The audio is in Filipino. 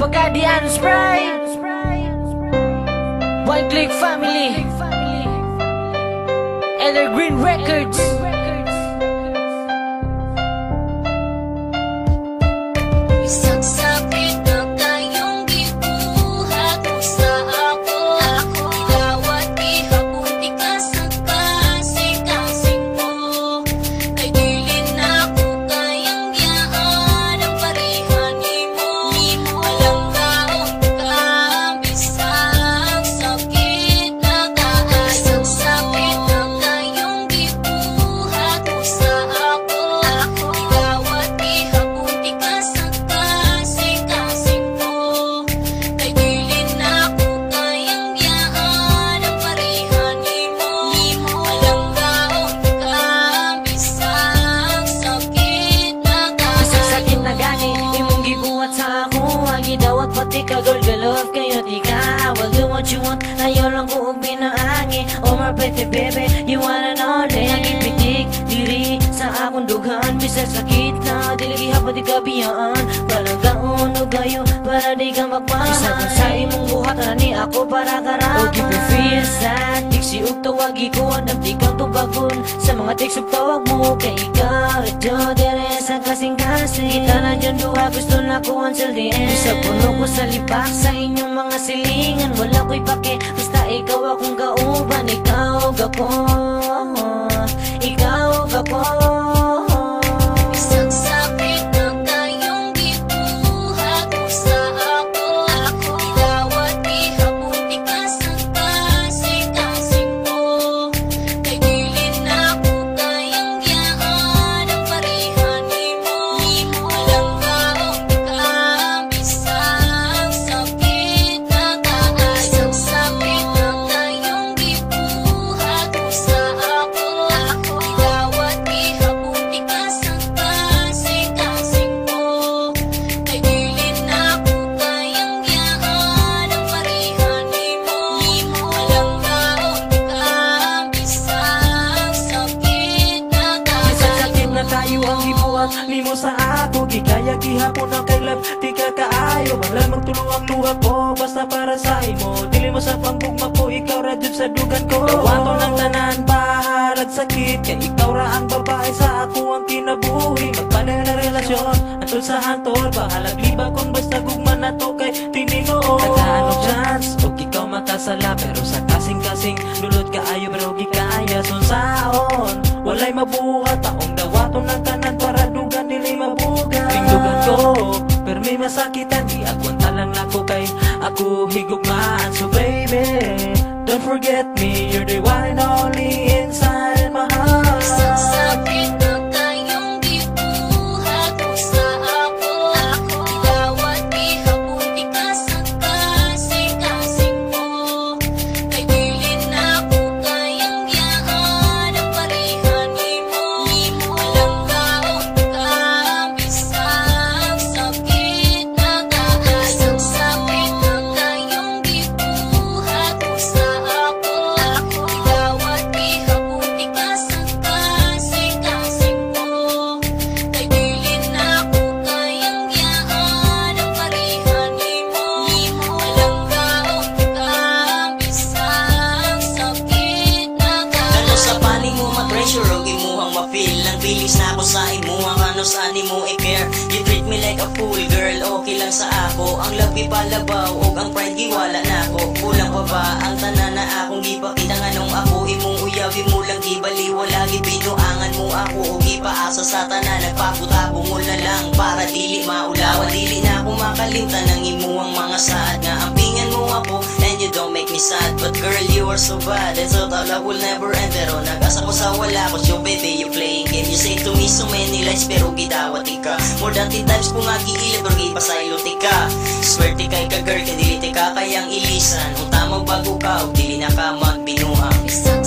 Pagadian Sprite, One Click Family, Evergreen Records. Isang sakit na tayong gibuhat mo sa ako. Ilawat ihapon di ka sa kasing-kasing mo. Kay dili na ko kayang yaan ang parehan nimo. Alam kaon ka, bisang sakit na kaan. Isang sakit na tayong gibuhat mo sa ako. Ilawat ihapon di ka sa kasing-kasing mo. Kay dili na ko kayang yaan ang parehan nimo. Alam kaon ka, bisang sakit na kaan. Isang sakit na gani, imong gibuhat sa ako. Ang gidawat pati ka girl, galove kayo di ka. I will do what you want, ayaw lang ko og binaangi. Oh my pretty baby, you wanna know that. Ang ipitik, diri sa akong dugan. Bisang sakit na, dili gihapon di ka biyaan. Palagaon o gayo, para di ka magpahay. Isa kung sa imong buhat na ni ako para karamay. O give me feel sad, tiksi ug tawagi ko. Andam di kang tubagon sa mga tiks ug tawag mo. Kay ikaw, radyo dire sa kasing-kasing. Kita na dyan duha, gusto na ko until the end. Sa puno ko sa lipak sa inyong mga silingan. Wala ko'y pake, basta ikaw akong kauban. Ikaw ug ako, ikaw ug ako. Isang sakit na tayong gibuhat mo sa ako. Ilawat ihapon di ka sa kasing-kasing mo. Kay dili na ko kayang yaan ang parehan nimo. Alam kaon ka, bisang sakit na kaan. Isang sakit na tayong gibuhat mo sa ako. Ilawat ihapon di ka sa kasing-kasing mo. Kay dili na ko kayang yaan ang parehan nimo. Alam kaon ka, bisang sakit na kaan. Isang sakit na tayo ang gibuhat nimo sa ako. Gikaya gihapon ang kay love, di ka kaayo. Mahal magtulungang luha ko, basta para sa imo. Dili mo sa panggugma ko, ikaw ra jud sa dugan ko. Gawato ng tanan, baharag sakit. Kay ikaw ra ang babae sa ako ang kinabuhi. Magpanay na relasyon, atol sa hantol. Bahalag liba kung basta gugma na to kay tiningo. Nagkaano chance, og ikaw makasala. Pero sa kasing-kasing, lulot kaayo pero gikaya sunsaon. Walay mabuhat, taong dawaton ng tanan para dugan dili mabuga. Tingdugan ko, pero may masakitan. Di agwanta lang nako kay ako higugmaan. So baby, don't forget me. You're the one and only inside my heart. Isang sakit na tayong gibuhat mo sa ako. Ilawat ihapon di ka sa kasing-kasing mo. Kay dili na ko kayang yaan ang parehan nimo. Alam kaon ka, bisang sakit na kaan. Isang sakit na tayong gibuhat mo sa ako. Ilawat ihapon di ka sa kasing-kasing mo. Kay dili na ko kayang yaan ang parehan nimo. Alam kaon ka, bisang sakit na kaan. Ano sa paning mo ma-pressure o imuhang ma-feel. Nang bilis na ako sa imuhang ano saan mo i-care. You treat me like a fool girl, okay lang sa ako. Ang love ipalabaw o ang pride giwala na ako. Kulang pa ba ang tanan na akong gipakita nga nung ako imong uyawi mo lang gibaliwala. Gibinuangan mo ako o gipaasa sa tanan. Nagpaputabungol na lang para dili maulawan. Dili na ako makalimtan ng imuhang mga saad. Nga ampingan mo ako and you don't make me sad. But girl you are so bad, and so thought love will never end. Pero nag-asa ko sa wala ko yung baby you playing game. You say to me so many lies pero gidawat ka. More than 10 times ko nga giilip pero gipasaylo tika. Swerte kay ka girl, kadili tika kayang ilisan. Kung tamang bago ka o dili na ka magbinuang. Isang